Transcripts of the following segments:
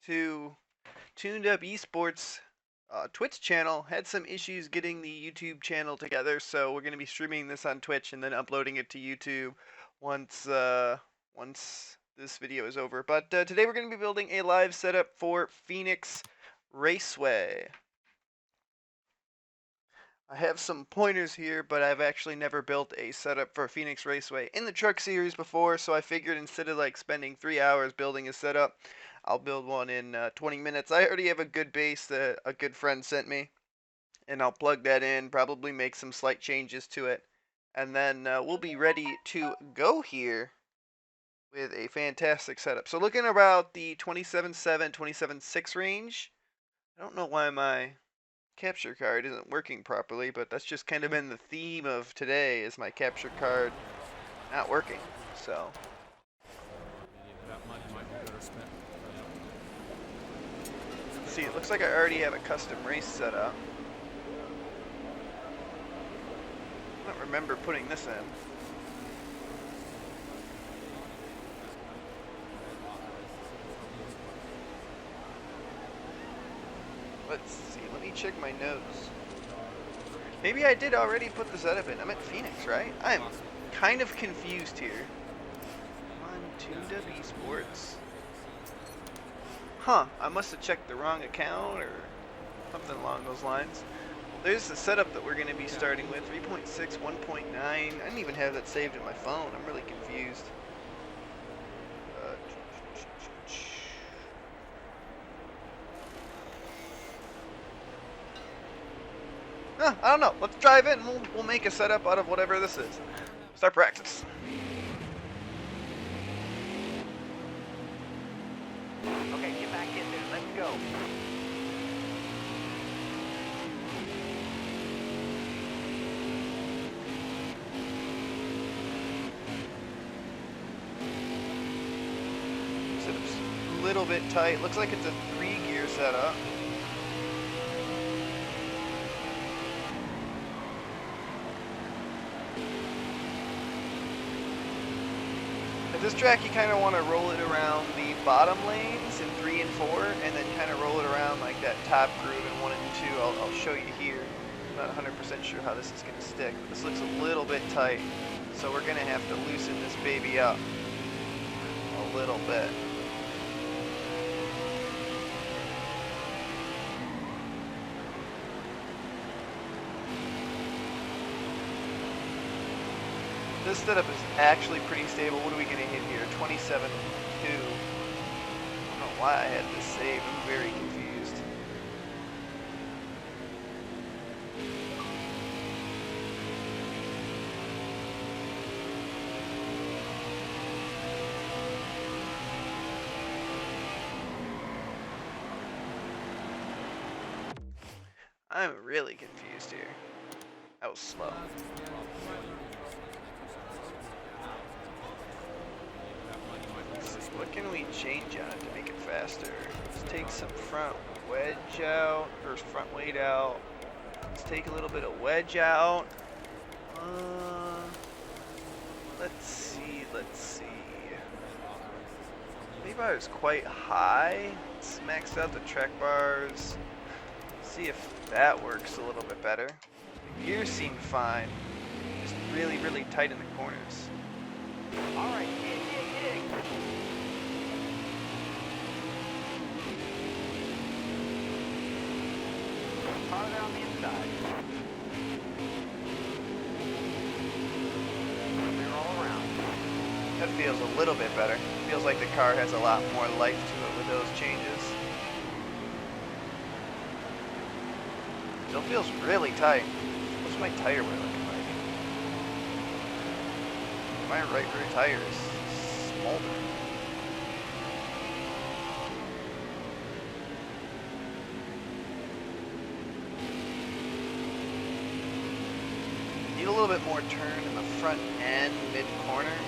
to Tuned Up Esports Twitch channel. Had some issues getting the YouTube channel together, so we're going to be streaming this on Twitch and then uploading it to YouTube once this video is over. But today we're going to be building a live setup for Phoenix Raceway. I have some pointers here, but I've actually never built a setup for Phoenix Raceway in the truck series before, so I figured instead of like spending 3 hours building a setup, I'll build one in 20 minutes. I already have a good base that a good friend sent me, and I'll plug that in, probably make some slight changes to it, and then we'll be ready to go here with a fantastic setup. So looking about the 27.7, 27.6 range. I don't know why my capture card isn't working properly, but that's just kind of been the theme of today, is my capture card not working. So let's see, it looks like I already have a custom race set up. I don't remember putting this in. Let's see, let me check my notes. Maybe I did already put the setup in. I'm at Phoenix, right? I'm kind of confused here. On Tuned Up Esports. Huh, I must have checked the wrong account or something along those lines. There's the setup that we're going to be starting with, 3.6, 1.9. I didn't even have that saved in my phone. I'm really confused. I don't know. Let's drive in and we'll make a setup out of whatever this is. Start practice. Okay, get back in there. Let's go. Setup's a little bit tight. Looks like it's a 3-gear setup. This track, you kind of want to roll it around the bottom lanes in 3 and 4, and then kind of roll it around like that top groove in 1 and 2. I'll show you here. I'm not 100% sure how this is going to stick, but this looks a little bit tight. So we're going to have to loosen this baby up a little bit. This setup is actually pretty stable. What are we going to hit here? 27.2. I don't know why I had this saved. I'm very confused. I'm really confused here. That was slow. What can we change on it to make it faster? Let's take some front wedge out, or front weight out. Let's take a little bit of wedge out. Let's see. Maybe is quite high. Let's max out the track bars. See if that works a little bit better. The gears seem fine. Just really, really tight in the corners. Alright, dig. Farther on the inside. We're all around. That feels a little bit better. Feels like the car has a lot more life to it with those changes. Still feels really tight. What's my tire wear looking like? My right rear tire is smoldering. Need a little bit more turn in the front end, mid corner.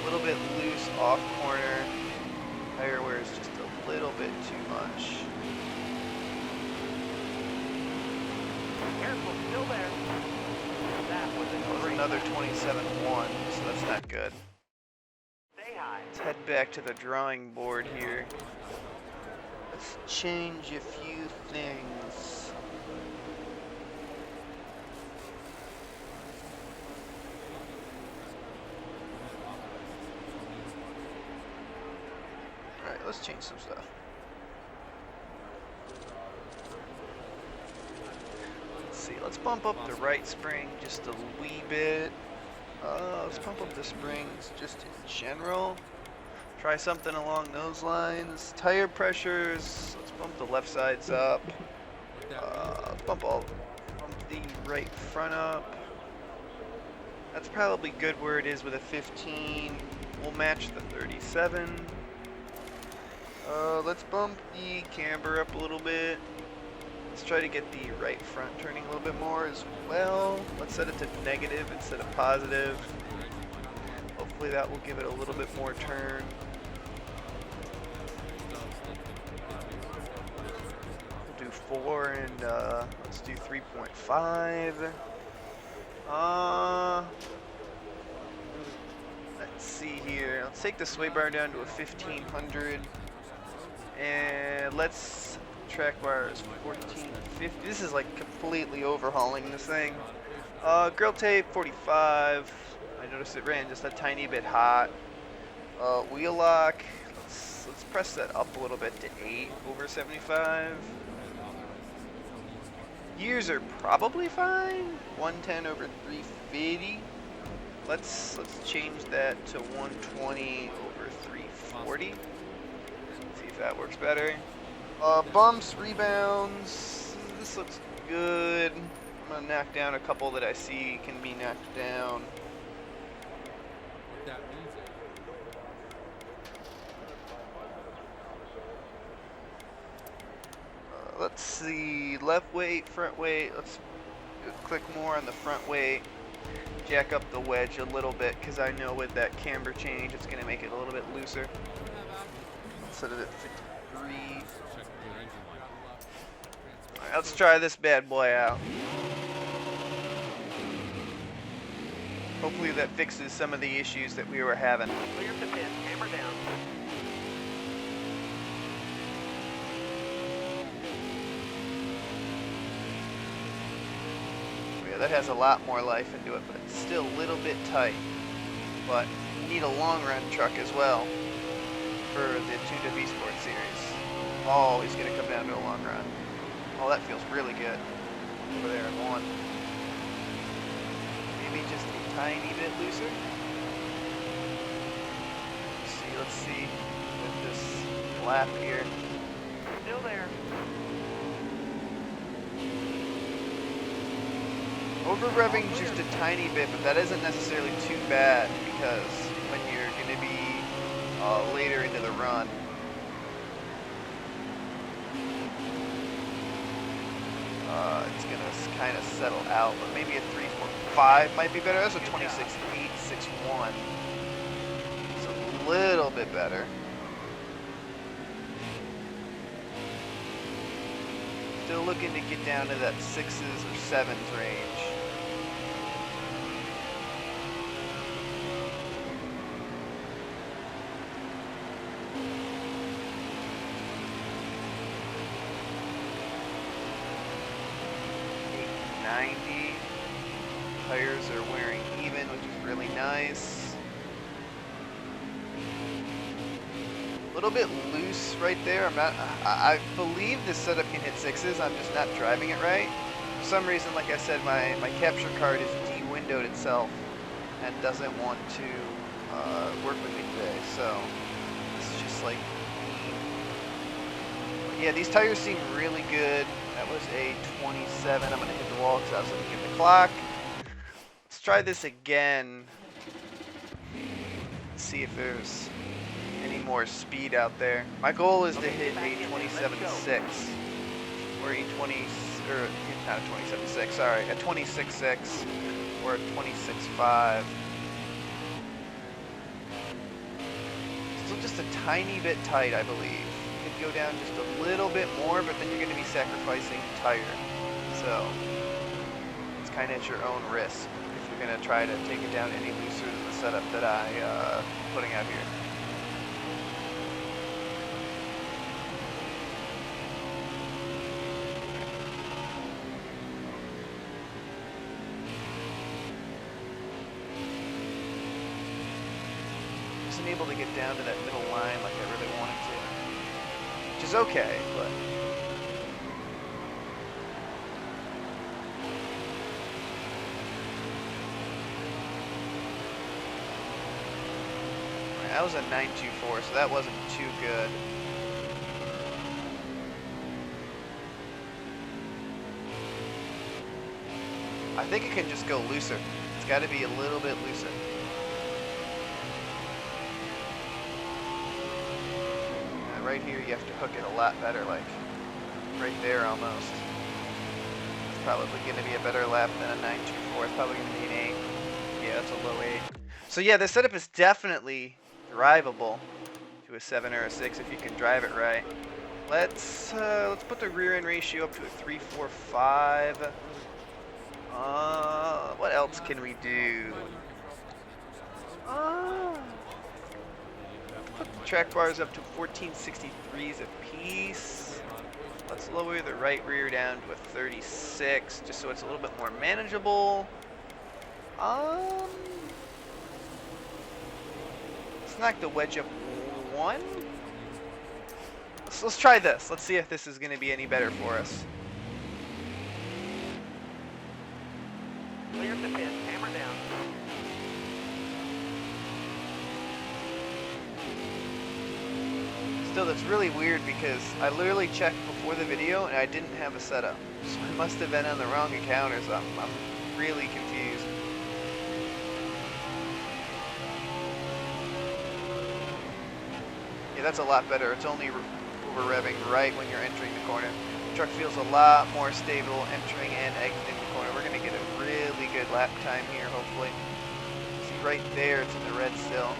A little bit loose off corner. Tire wear is just a little bit too much. Careful, still there. That was another 27.1, so that's not good. Stay high. Let's head back to the drawing board here. change a few things. Alright, let's change some stuff. Let's see, let's bump up the right spring just a wee bit. Let's pump up the springs just in general. Try something along those lines. Tire pressures, let's bump the left sides up. Bump the right front up. That's probably good where it is with a 15. We'll match the 37. Let's bump the camber up a little bit. Let's try to get the right front turning a little bit more as well. Let's set it to negative instead of positive. Hopefully that will give it a little bit more turn. We'll do 4 and let's do 3.5. Let's see here. Let's take the sway bar down to a 1500. And let's track wires 1450. This is like completely overhauling this thing. Grill tape 45. I noticed it ran just a tiny bit hot. Wheel lock. Let's press that up a little bit to 8 over 75. Gears are probably fine. 110 over 350. Let's change that to 120 over 340. See if that works better. Bumps, rebounds. This looks good. I'm gonna knock down a couple that I see can be knocked down. Let's see, left weight, front weight. Let's click more on the front weight. Jack up the wedge a little bit because I know with that camber change it's going to make it a little bit looser. Let's set it at 53. Alright, let's try this bad boy out. Hopefully that fixes some of the issues that we were having. Clear the pin, hammer down. Yeah, that has a lot more life into it, but it's still a little bit tight. But you need a long run truck as well for the Tuned Up Esports series. Oh, he's going to come down to a long run. Oh, that feels really good. Over there in 1. Maybe just a tiny bit looser. Let's see with this lap here. Still there. Over revving just a tiny bit, but that isn't necessarily too bad because when you're going to be later into the run, it's going to kind of settle out. But maybe a 3.5 might be better. That's a 26.861. It's a little bit better. Still looking to get down to that 6s or 7s range. Tires are wearing even, which is really nice. A little bit loose right there. I believe this setup can hit 6s. I'm just not driving it right. For some reason, like I said, my capture card is de-windowed itself and doesn't want to work with me today. So it's just like, yeah, these tires seem really good. That was a 27. I'm gonna hit the wall because I was looking at the clock. Let's try this again. See if there's any more speed out there. My goal is to hit a 27.6 or a 20, or not a 27.6, sorry, a 26.6 or a 26.5. Still just a tiny bit tight, I believe. Could go down just a little bit more, but then you're going to be sacrificing tire. So it's kind of at your own risk if you're going to try to take it down any looser than the setup that I'm putting out here. wasn't able to get down to that middle line like I really wanted to. Which is okay, but... That was a 924, so that wasn't too good. I think it can just go looser. It's got to be a little bit looser. Right here, you have to hook it a lot better, like right there almost. It's probably going to be a better lap than a 924. It's probably going to be an 8. Yeah, it's a low 8. So yeah, this setup is definitely drivable to a 7 or a 6 if you can drive it right. Let's put the rear end ratio up to a 345. What else can we do? Put the track bars up to 1463s a piece. Let's lower the right rear down to a 36, just so it's a little bit more manageable. Let's knock the wedge up 1. Let's try this. Let's see if this is going to be any better for us. Clear the pit. Hammer down. Still, that's really weird because I literally checked before the video and I didn't have a setup. So I must have been on the wrong account or something. I'm really confused. Yeah, that's a lot better. It's only over revving right when you're entering the corner. The truck feels a lot more stable entering and exiting the corner. We're going to get a really good lap time here, hopefully. See right there, it's in the red still.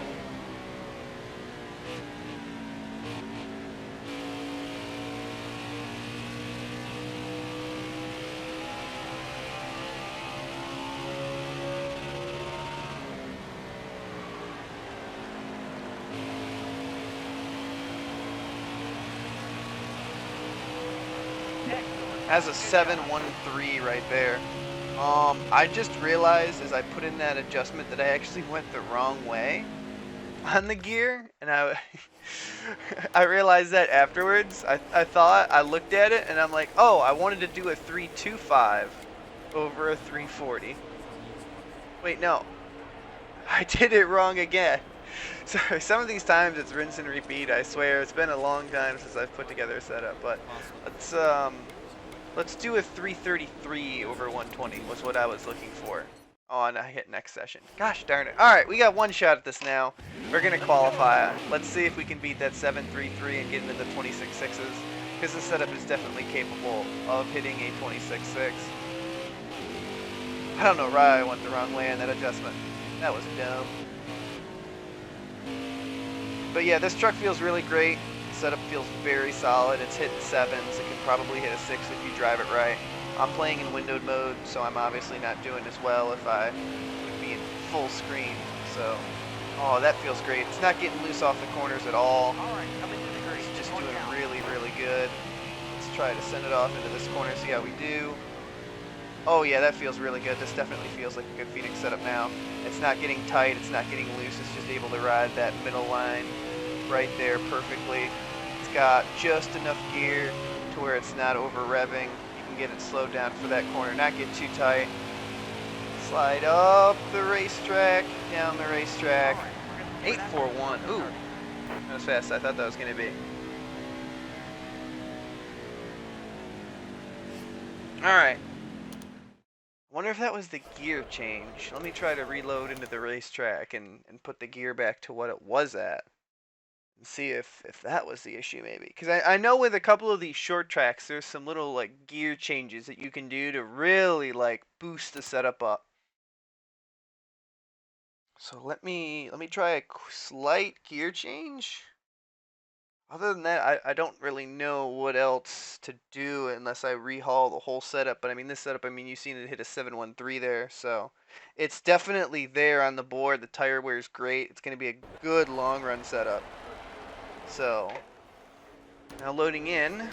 Has a 713 right there. I just realized as I put in that adjustment that I actually went the wrong way on the gear, and I realized that afterwards. I thought, I looked at it and I'm like, oh, I wanted to do a 325 over a 340. Wait, no. I did it wrong again. Sorry, some of these times it's rinse and repeat, I swear. It's been a long time since I've put together a setup, but let's do a 333 over 120 was what I was looking for. Oh, and I hit next session. Gosh darn it. Alright, we got one shot at this now. We're going to qualify. Let's see if we can beat that 733 and get into the 26.6s. Because this setup is definitely capable of hitting a 26.6. I don't know why I went the wrong way on that adjustment. That was dumb. But yeah, this truck feels really great. Setup feels very solid. It's hitting 7s. It can probably hit a 6 if you drive it right. I'm playing in windowed mode, so I'm obviously not doing as well if I would be in full screen. So, oh, that feels great. It's not getting loose off the corners at all. It's just doing really, really good. Let's try to send it off into this corner, see how we do. Oh yeah, that feels really good. This definitely feels like a good Phoenix setup now. It's not getting tight, it's not getting loose. It's just able to ride that middle line right there perfectly. It's got just enough gear to where it's not over revving. You can get it slowed down for that corner, not get too tight. Slide up the racetrack, down the racetrack. 841. Ooh, that was fast. I thought that was going to be. Alright. Wonder if that was the gear change. Let me try to reload into the racetrack and put the gear back to what it was at. And see if that was the issue maybe. Because I know with a couple of these short tracks, there's some little like gear changes that you can do to really like boost the setup up. So let me try a slight gear change. Other than that, I don't really know what else to do unless I rehaul the whole setup. But I mean, this setup, I mean, you've seen it hit a 713 there. So it's definitely there on the board. The tire wear is great. It's going to be a good long run setup. So now loading in.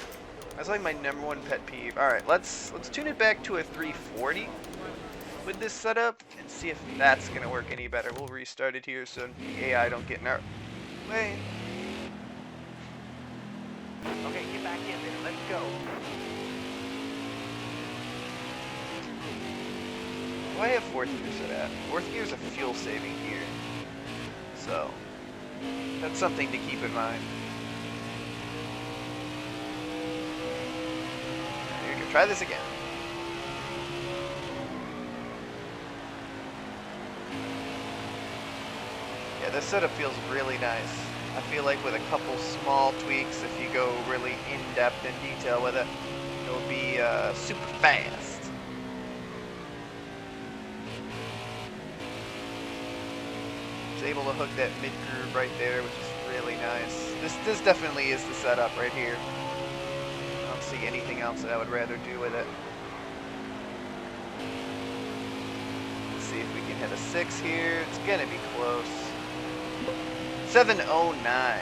That's like my number one pet peeve. All right, let's tune it back to a 340 with this setup and see if that's going to work any better. We'll restart it here so the AI don't get Wait. Okay, get back in there. Let's go. Why have fourth gear set at? Fourth gear is a fuel saving gear. So, that's something to keep in mind. Here you go. Try this again. Yeah, this setup feels really nice. I feel like with a couple small tweaks, if you go really in-depth in detail with it, it'll be super fast. It's able to hook that mid-groove right there, which is really nice. This definitely is the setup right here. I don't see anything else that I would rather do with it. Let's see if we can hit a 6 here. It's gonna be close. 709.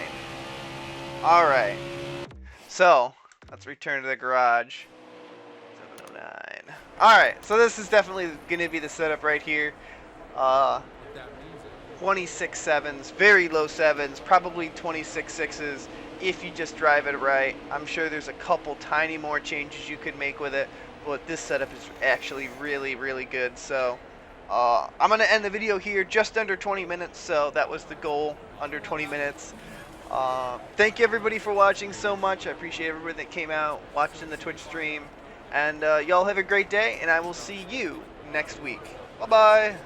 Alright. So, let's return to the garage. 709. Alright, so this is definitely going to be the setup right here. 26 sevens, very low sevens, probably 26 sixes if you just drive it right. I'm sure there's a couple tiny more changes you could make with it, but this setup is actually really, really good. So I'm going to end the video here just under 20 minutes, so that was the goal, under 20 minutes. Thank you everybody for watching so much. I appreciate everybody that came out, watching the Twitch stream, and y'all have a great day, and I will see you next week. Bye-bye.